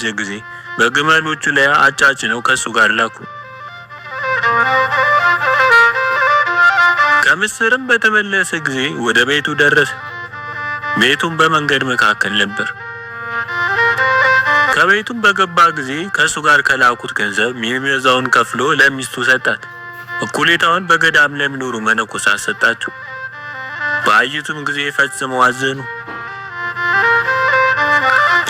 ባረጀ ጊዜ በግመሎቹ ላይ አጫጭነው ከሱ ጋር ላኩ። ከምስርም በተመለሰ ጊዜ ወደ ቤቱ ደረሰ። ቤቱም በመንገድ መካከል ነበር። ከቤቱም በገባ ጊዜ ከሱ ጋር ከላኩት ገንዘብ የሚበዛውን ከፍሎ ለሚስቱ ሰጣት። እኩሌታውን በገዳም ለሚኖሩ መነኮሳት ሰጣቸው። ባዩትም ጊዜ ፈጽመው አዘኑ።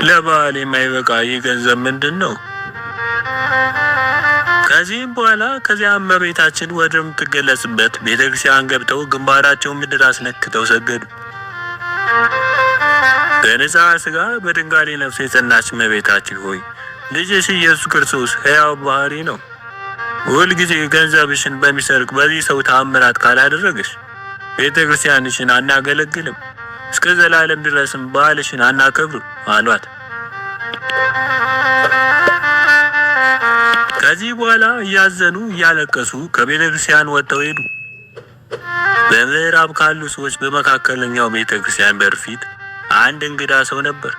ለበዓል የማይበቃ ይህ ገንዘብ ምንድን ነው? ከዚህም በኋላ እመቤታችን ወደምትገለጽበት ቤተክርስቲያን ገብተው ግንባራቸውን ምድር አስነክተው ሰገዱ። በንጽሐ ሥጋ በድንጋሌ ነፍስ የጸናች እመቤታችን ሆይ ልጅሽ ኢየሱስ ክርስቶስ ሕያው ባህሪ ነው። ሁልጊዜ ገንዘብሽን በሚሰርቅ በዚህ ሰው ተአምራት ካላደረግሽ ቤተክርስቲያንሽን አናገለግልም፣ እስከ ዘላለም ድረስም በዓልሽን አናከብርም አሏት። ከዚህ በኋላ እያዘኑ እያለቀሱ ከቤተክርስቲያን ወጥተው ሄዱ። በምዕራብ ካሉ ሰዎች በመካከለኛው ቤተክርስቲያን በር ፊት አንድ እንግዳ ሰው ነበር።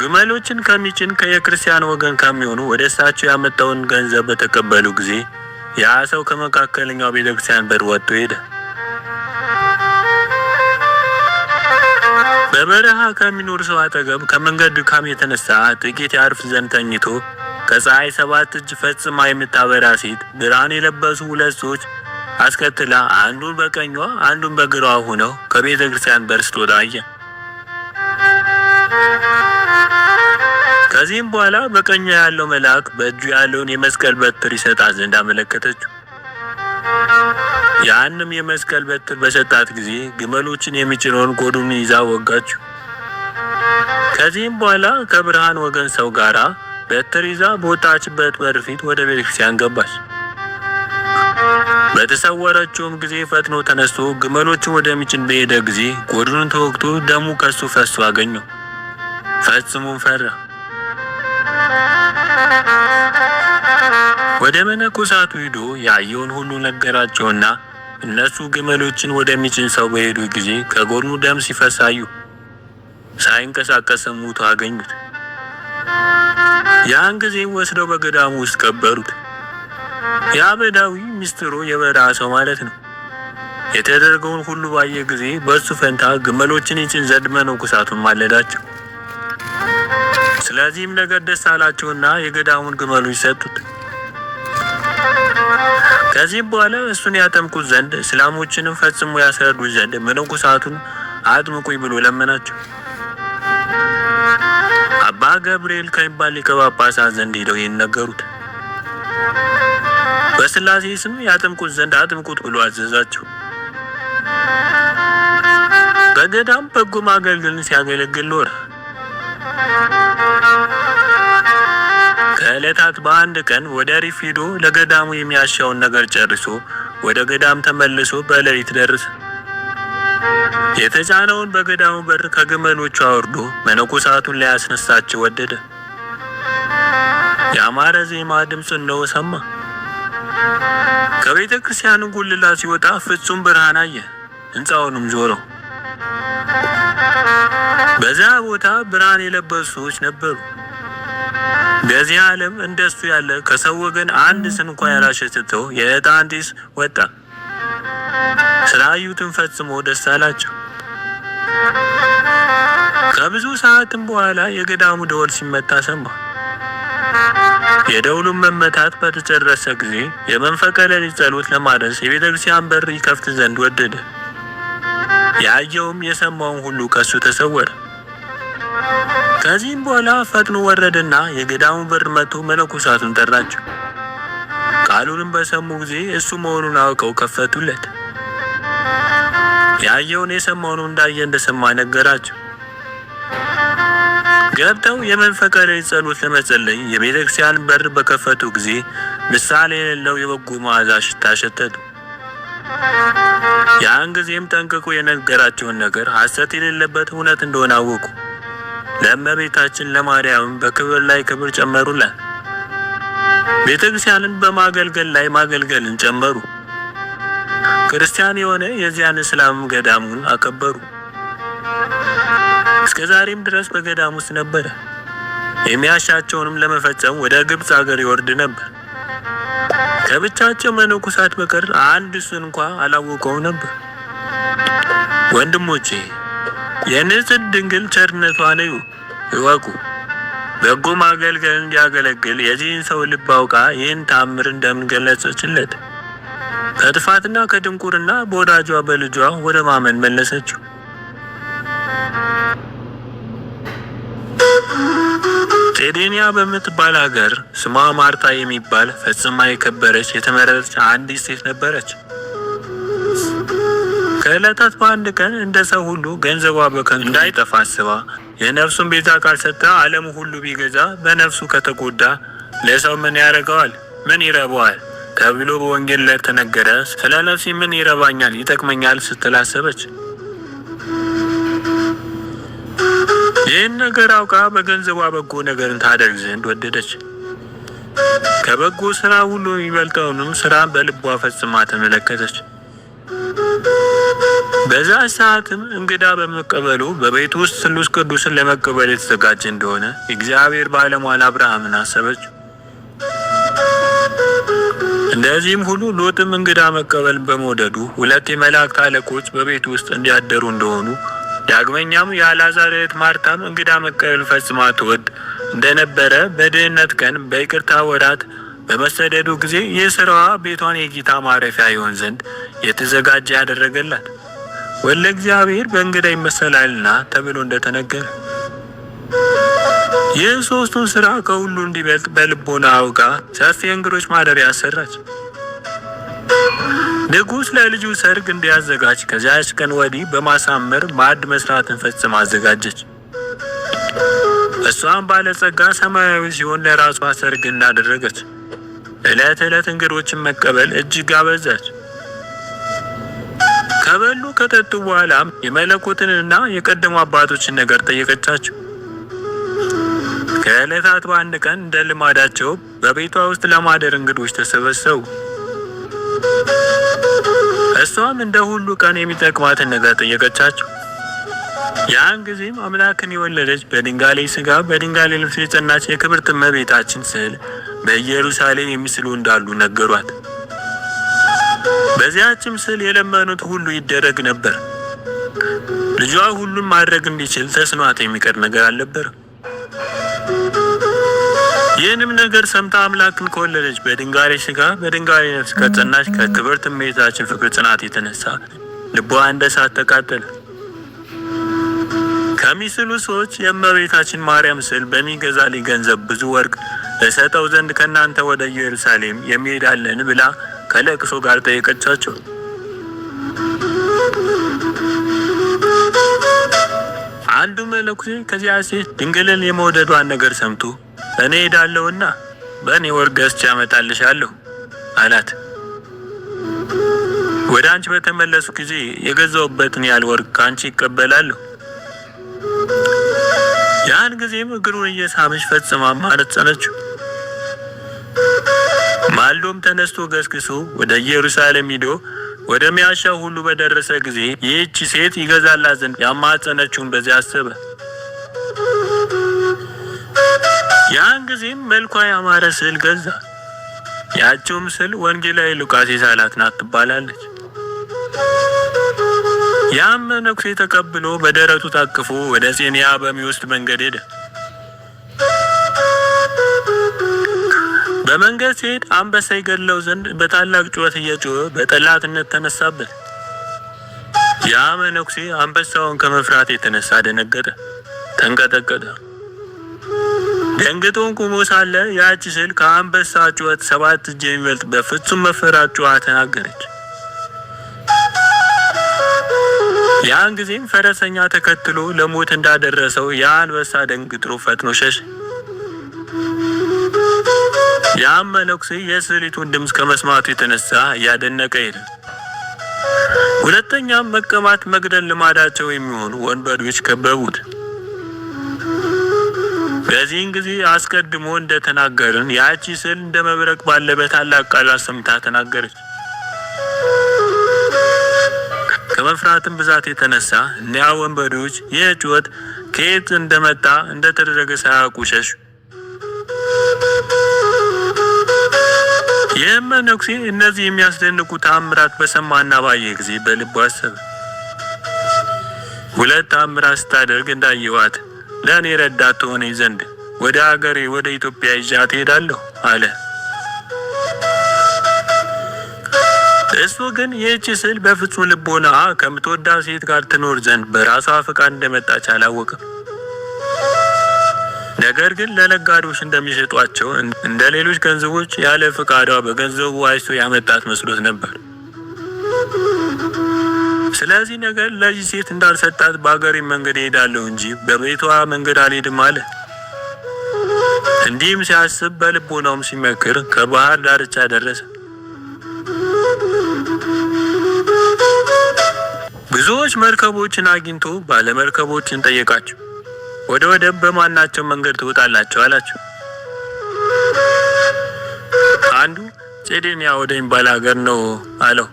ግመሎችን ከሚጭን ከየክርስቲያን ወገን ከሚሆኑ ወደ እሳቸው ያመጣውን ገንዘብ በተቀበሉ ጊዜ ያ ሰው ከመካከለኛው ቤተክርስቲያን በር ወጥቶ ሄደ። በበረሃ ከሚኖር ሰው አጠገብ ከመንገድ ድካም የተነሳ ጥቂት ያርፍ ዘንድ ተኝቶ ከፀሐይ 7 እጅ ፈጽማ የምታበራ ሴት ብርሃን የለበሱ ሁለት ሰዎች አስከትላ አንዱን በቀኟ አንዱን በግራዋ ሆነው ከቤተ ክርስቲያን በር ስትወጣ አየ። ከዚህም በኋላ በቀኟ ያለው መልአክ በእጁ ያለውን የመስቀል በትር ይሰጣት ዘንድ አመለከተችው። ያንም የመስቀል በትር በሰጣት ጊዜ ግመሎችን የሚጭነውን ጎዱን ይዛ ወጋችው። ከዚህም በኋላ ከብርሃን ወገን ሰው ጋራ በትር ይዛ በወጣችበት በር ፊት ወደ ቤተክርስቲያን ገባች። በተሰወረችውም ጊዜ ፈጥኖ ተነስቶ ግመሎችን ወደሚጭን በሄደ ጊዜ ጎድኑን ተወግቶ ደሙ ከሱ ፈሶ አገኘው። ፈጽሞም ፈራ። ወደ መነኮሳቱ ሄዶ ያየውን ሁሉ ነገራቸውና እነሱ ግመሎችን ወደሚጭን ሰው በሄዱ ጊዜ ከጎድኑ ደም ሲፈስ አዩ። ሳይንቀሳቀስም ሙቶ አገኙት። ያን ጊዜ ወስደው በገዳሙ ውስጥ ቀበሩት። ያ በዳዊ ሚስጥሩ የበረሃ ሰው ማለት ነው። የተደረገውን ሁሉ ባየ ጊዜ በሱ ፈንታ ግመሎችን ይጭን ዘንድ መነኮሳቱን ማለዳቸው። ስለዚህም ነገር ደስ አላቸውና የገዳሙን ግመሎች ሰጡት። ከዚህም በኋላ እሱን ያጠምቁት ዘንድ እስላሞችንም ፈጽሞ ያስረዱት ዘንድ መነኮሳቱን አጥምቁኝ ብሎ ለመናቸው። አባ ገብርኤል ከሚባል ሊቀ ጳጳሳት ዘንድ ሄደው ይነገሩት። በስላሴ ስም ያጠምቁት ዘንድ አጥምቁት ብሎ አዘዛቸው። በገዳም በጎ ማገልገልን ሲያገለግል ኖረ። ከዕለታት በአንድ ቀን ወደ ሪፍ ሄዶ ለገዳሙ የሚያሻውን ነገር ጨርሶ ወደ ገዳም ተመልሶ በሌሊት ደረሰ። የተጫነውን በገዳሙ በር ከግመሎቹ አውርዶ መነኮሳቱን ሊያስነሳቸው ወደደ። ያማረ ዜማ ድምፅን ነው ሰማ። ከቤተ ክርስቲያኑ ጉልላት ሲወጣ ፍጹም ብርሃን አየ። ሕንፃውንም ዞረው። በዛ ቦታ ብርሃን የለበሱ ሰዎች ነበሩ። በዚህ ዓለም እንደሱ ያለ ከሰው ወገን አንድ ስንኳ ያላሸተተው የዕጣን ጢስ ወጣ። ስላዩትም ፈጽሞ ደስ አላቸው። ከብዙ ሰዓትም በኋላ የገዳሙ ደወል ሲመታ ሰማ። የደውሉን መመታት በተጨረሰ ጊዜ የመንፈቀ ሌሊት ጸሎት ለማድረስ የቤተ ክርስቲያን በር ይከፍት ዘንድ ወደደ። ያየውም የሰማውን ሁሉ ከሱ ተሰወረ። ከዚህም በኋላ ፈጥኖ ወረደና የገዳሙን በር መጥቶ መነኮሳቱን ጠራቸው። ቃሉንም በሰሙ ጊዜ እሱ መሆኑን አውቀው ከፈቱለት። ያየውን የሰማውን እንዳየ እንደሰማ ነገራቸው። ገብተው የመንፈቀ ሌሊት ጸሎት ለመጸለይ የቤተ ክርስቲያን በር በከፈቱ ጊዜ ምሳሌ የሌለው የበጎ መዓዛ ሽታ ሸተቱ። ያን ጊዜም ጠንቅቆ የነገራቸውን ነገር ሐሰት የሌለበት እውነት እንደሆነ አወቁ። ለእመቤታችን ለማርያም በክብር ላይ ክብር ጨመሩላት። ቤተ ክርስቲያንን በማገልገል ላይ ማገልገልን ጨመሩ። ክርስቲያን የሆነ የዚያን እስላም ገዳሙን አከበሩ። እስከ ዛሬም ድረስ በገዳም ውስጥ ነበረ። የሚያሻቸውንም ለመፈጸም ወደ ግብጽ ሀገር ይወርድ ነበር። ከብቻቸው መነኮሳት በቀር አንድ እሱን እንኳን አላወቀውም ነበር። ወንድሞቼ የንጽሕት ድንግል ቸርነቷን ይወቁ። በጎ ማገልገል እንዲያገለግል የዚህን ሰው ልብ አውቃ ይህን ተአምር እንደምን ገለጸችለት። ከጥፋትና ከድንቁርና በወዳጇ በልጇ ወደ ማመን መለሰችው። ጤዴንያ በምትባል ሀገር ስሟ ማርታ የሚባል ፈጽማ የከበረች የተመረጠች አንዲት ሴት ነበረች። ከዕለታት በአንድ ቀን እንደ ሰው ሁሉ ገንዘቧ በከንቱ እንዳይጠፋ አስባ የነፍሱን ቤዛ ካልሰጠ ዓለሙ ሁሉ ቢገዛ በነፍሱ ከተጎዳ ለሰው ምን ያደርገዋል? ምን ይረባዋል? ተብሎ በወንጌል ላይ ተነገረ። ስለ ነፍሴ ምን ይረባኛል ይጠቅመኛል ስትል አሰበች። ይህን ነገር አውቃ በገንዘቧ በጎ ነገርን ታደርግ ዘንድ ወደደች። ከበጎ ስራ ሁሉ የሚበልጠውንም ስራ በልቧ ፈጽማ ተመለከተች። በዛ ሰዓትም እንግዳ በመቀበሉ በቤቱ ውስጥ ስሉስ ቅዱስን ለመቀበል የተዘጋጀ እንደሆነ እግዚአብሔር ባለሟል አብርሃምን አሰበች። እንደዚህም ሁሉ ሎጥም እንግዳ መቀበል በመውደዱ ሁለት የመላእክት አለቆች በቤቱ ውስጥ እንዲያደሩ እንደሆኑ፣ ዳግመኛም የአልዓዛር እህት ማርታም እንግዳ መቀበል ፈጽማ ትወድ እንደነበረ በድህነት ቀን በይቅርታ ወራት በመሰደዱ ጊዜ የሥራዋ ቤቷን የጌታ ማረፊያ ይሆን ዘንድ የተዘጋጀ ያደረገላት ወለ እግዚአብሔር በእንግዳ ይመሰላልና ተብሎ እንደተነገረ ይህ ሶስቱን ስራ ከሁሉ እንዲበልጥ በልቦና አውቃ ሰፊ እንግዶች ማደሪያ አሰራች። ንጉሥ ለልጁ ሰርግ እንዲያዘጋጅ ከዚያች ቀን ወዲህ በማሳመር ማዕድ መስራትን ፈጽማ አዘጋጀች። እሷም ባለጸጋ ሰማያዊ ሲሆን ለራሷ ሰርግ እንዳደረገች ዕለት ዕለት እንግዶችን መቀበል እጅግ አበዛች። ከበሉ ከጠጡ በኋላም የመለኮትንና የቀደሙ አባቶችን ነገር ጠየቀቻቸው። ከዕለታት በአንድ ቀን እንደ ልማዳቸው በቤቷ ውስጥ ለማደር እንግዶች ተሰበሰቡ። እሷም እንደ ሁሉ ቀን የሚጠቅማትን ነገር ጠየቀቻቸው። ያን ጊዜም አምላክን የወለደች በድንጋሌ ሥጋ በድንጋሌ ልብስ የጸናች የክብርት እመቤታችን ስዕል በኢየሩሳሌም የሚስሉ እንዳሉ ነገሯት። በዚያችም ስዕል የለመኑት ሁሉ ይደረግ ነበር። ልጇ ሁሉን ማድረግ እንዲችል ተስኗት የሚቀር ነገር አልነበረም። ይህንም ነገር ሰምታ አምላክን ከወለደች በድንጋሌ ሥጋ በድንጋሌ ነፍስ ከጸናች ከክብርት እመቤታችን ፍቅር ጽናት የተነሳ ልቧ እንደ እሳት ተቃጠለ። ከሚስሉ ሰዎች የእመቤታችን ማርያም ስዕል በሚገዛልኝ ገንዘብ ብዙ ወርቅ እሰጠው ዘንድ ከእናንተ ወደ ኢየሩሳሌም የሚሄዳለን ብላ ከለቅሶ ጋር ጠየቀቻቸው። አንዱ መነኩሴ ከዚያ ሴት ድንግልን የመውደዷን ነገር ሰምቶ እኔ ሄዳለሁና በእኔ ወርቅ ገዝቼ አመጣልሻለሁ አላት። ወደ አንቺ በተመለሱ ጊዜ የገዛውበትን ያህል ወርቅ ከአንቺ ይቀበላለሁ። ያን ጊዜም እግሩን እየሳመች ፈጽማ ማረጸነችው። ማልዶም ተነስቶ ገስግሶ ወደ ኢየሩሳሌም ሂዶ ወደሚያሻው ሁሉ በደረሰ ጊዜ ይህች ሴት ይገዛላት ዘንድ ያማጸነችውን በዚያ አሰበ። ያን ጊዜም መልኳ ያማረ ስዕል ገዛ። ያችውም ስዕል ወንጌላዊ ሉቃስ የሳላት ናት ትባላለች። ያም መነኩሴ ተቀብሎ በደረቱ ታቅፎ ወደ ጼንያ በሚወስድ መንገድ ሄደ። በመንገድ ሲሄድ አንበሳ ይገድለው ዘንድ በታላቅ ጩኸት እየጮኸ በጠላትነት ተነሳበት። ያ መነኩሴ አንበሳውን ከመፍራት የተነሳ ደነገጠ፣ ተንቀጠቀጠ። ደንግጦን ቆሞ ሳለ ያቺ ስዕል ከአንበሳ ጩኸት 7 እጅ የሚበልጥ በፍጹም መፈራት ጮኻ ተናገረች። ያን ጊዜም ፈረሰኛ ተከትሎ ለሞት እንዳደረሰው ያ አንበሳ ደንግጦ ፈጥኖ ሸሸ። ያም መነኩሴ የስዕሊቱን ድምፅ ከመስማቱ የተነሳ እያደነቀ ሄደ። ሁለተኛም መቀማት መግደል ልማዳቸው የሚሆኑ ወንበዴዎች ከበቡት። በዚህን ጊዜ አስቀድሞ እንደተናገርን ያቺ ስዕል እንደ መብረቅ ባለ በታላቅ ቃል አሰምታ ተናገረች። ከመፍራትም ብዛት የተነሳ እኒያ ወንበዴዎች ይህ ጩኸት ከየት እንደመጣ እንደተደረገ ሳያውቁ ሸሹ። ይህም መነኩሴ እነዚህ የሚያስደንቁ ተአምራት በሰማና ባየ ጊዜ በልቡ አሰበ። ሁለት ተአምራት ስታደርግ እንዳየኋት ለእኔ ረዳት ትሆነኝ ዘንድ ወደ ሀገሬ ወደ ኢትዮጵያ ይዣት እሄዳለሁ አለ። እሱ ግን ይህች ስዕል በፍጹም ልቦና ከምትወዳት ሴት ጋር ትኖር ዘንድ በራሷ ፈቃድ እንደመጣች አላወቅም። ነገር ግን ለነጋዴዎች እንደሚሸጧቸው እንደ ሌሎች ገንዘቦች ያለ ፈቃዷ በገንዘቡ ዋጅቶ ያመጣት መስሎት ነበር። ስለዚህ ነገር ለዚህ ሴት እንዳልሰጣት በአገሬ መንገድ እሄዳለሁ እንጂ በቤቷ መንገድ አልሄድም አለ። እንዲህም ሲያስብ በልቦናውም ሲመክር ከባህር ዳርቻ ደረሰ። ብዙዎች መርከቦችን አግኝቶ ባለመርከቦችን ጠየቃቸው። ወደ ወደብ በማናቸው መንገድ ትወጣላችሁ አላቸው። አንዱ ጼዴንያ ወደሚባል ሀገር ነው አለው።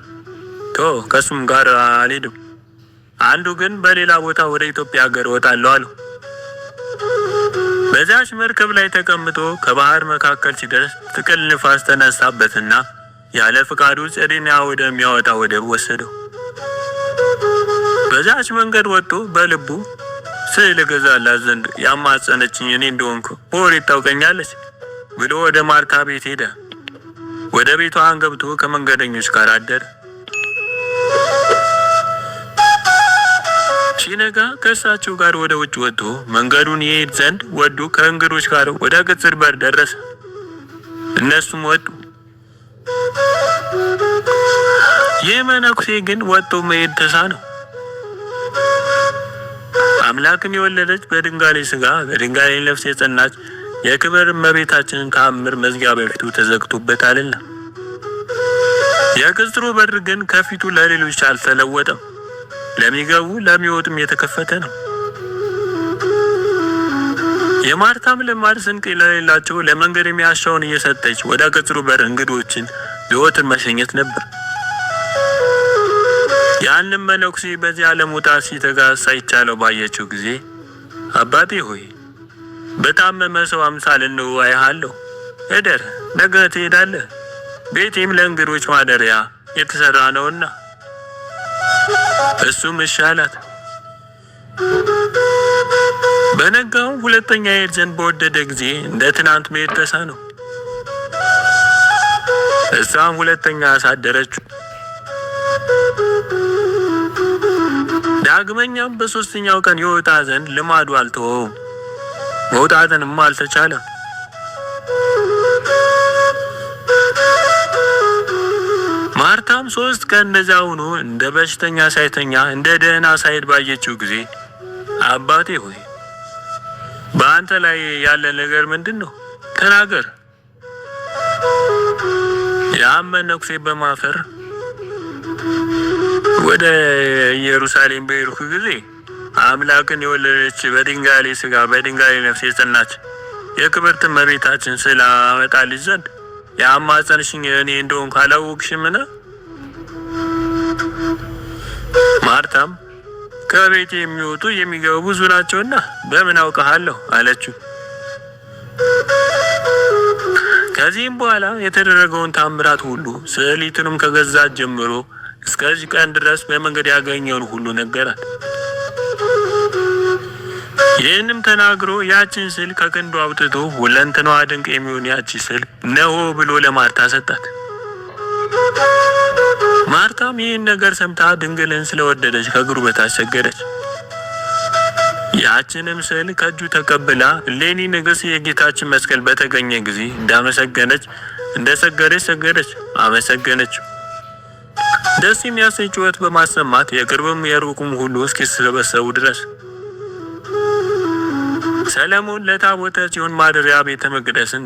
ከሱም ጋር አልሄድም። አንዱ ግን በሌላ ቦታ ወደ ኢትዮጵያ ሀገር እወጣለሁ አለው። በዛች መርከብ ላይ ተቀምጦ ከባህር መካከል ሲደርስ ጥቅል ንፋስ ተነሳበትና ያለ ፍቃዱ ጼዴንያ ወደሚያወጣ ወደብ ወሰደው። በዛች መንገድ ወጥቶ በልቡ ስዕል እገዛላት ዘንድ ያማጸነችኝ እኔ እንደሆንኩ በወሬ ታውቀኛለች ብሎ ወደ ማርታ ቤት ሄደ። ወደ ቤቷ ገብቶ ከመንገደኞች ጋር አደረ። ሲነጋ ከእሳቸው ጋር ወደ ውጭ ወጥቶ መንገዱን ይሄድ ዘንድ ወዱ ከእንግዶች ጋር ወደ ቅጽር በር ደረሰ። እነሱም ወጡ። ይህ መነኩሴ ግን ወጥቶ መሄድ ተሳነው። አምላክን የወለደች በድንጋሌ ስጋ በድንጋሌ ነፍስ የጸናች የክብር እመቤታችንን ተአምር መዝጊያ በፊቱ ተዘግቶበታልና። የቅጽሩ በር ግን ከፊቱ ለሌሎች አልተለወጠም። ለሚገቡ ለሚወጡም የተከፈተ ነው። የማርታም ልማድ ስንቅ ለሌላቸው ለመንገድ የሚያሻውን እየሰጠች ወደ ቅጽሩ በር እንግዶችን ዘወትር መሸኘት ነበር። ያንም መነኩሴ በዚህ ዓለም ውጣት ሲተጋ ሳይቻለው ባየችው ጊዜ አባቴ ሆይ በታመመ ሰው አምሳል ነው አይሃለሁ፣ እደር፣ ነገ ትሄዳለህ፣ ቤቴም ለእንግዶች ማደሪያ የተሰራ ነውና። እሱም እሺ አላት። በነጋው ሁለተኛ ይሄድ ዘንድ በወደደ ጊዜ እንደ ትናንት መሄድ ተሳነው። እሷም ሁለተኛ አሳደረችው። ዳግመኛም በሶስተኛው ቀን ይወጣ ዘንድ ልማዱ አልተወውም፣ መውጣትንም አልተቻለም። ማርታም 3 ቀን እንደዚያ ሆኖ እንደ በሽተኛ ሳይተኛ እንደ ደህና ሳይሄድ ባየችው ጊዜ አባቴ ሆይ በአንተ ላይ ያለ ነገር ምንድን ነው? ተናገር። ያም መነኩሴ በማፈር ወደ ኢየሩሳሌም በሄድኩ ጊዜ አምላክን የወለደች በድንጋሌ ስጋ በድንጋሌ ነፍስ የጸናች የክብርት እመቤታችን ስላመጣልሽ ዘንድ ያማጸንሽኝ እኔ እንደሆንኩ አላወቅሽምን? ማርታም ከቤቴ የሚወጡ የሚገቡ ብዙ ናቸውና በምን አውቀሃለሁ አለችው። ከዚህም በኋላ የተደረገውን ታምራት ሁሉ ስዕሊቱንም ከገዛት ጀምሮ እስከዚህ ቀን ድረስ በመንገድ ያገኘውን ሁሉ ነገራት። ይህንም ተናግሮ ያችን ስዕል ከክንዱ አውጥቶ ሁለንተናዋ ድንቅ የሚሆን ያቺ ስዕል ነው ብሎ ለማርታ ሰጣት። ማርታም ይህን ነገር ሰምታ ድንግልን ስለወደደች ከእግሩ በታች ሰገደች። ያችንም ስዕል ከእጁ ተቀብላ እሌኒ ንግሥት የጌታችን መስቀል በተገኘ ጊዜ እንዳመሰገነች እንደሰገደች ሰገደች፣ አመሰገነች። ደስ የሚያሰኝ ጩኸት በማሰማት የቅርብም የሩቁም ሁሉ እስኪሰበሰቡ ድረስ ሰለሞን ለታቦተ ጽዮን ማደሪያ ቤተ መቅደስን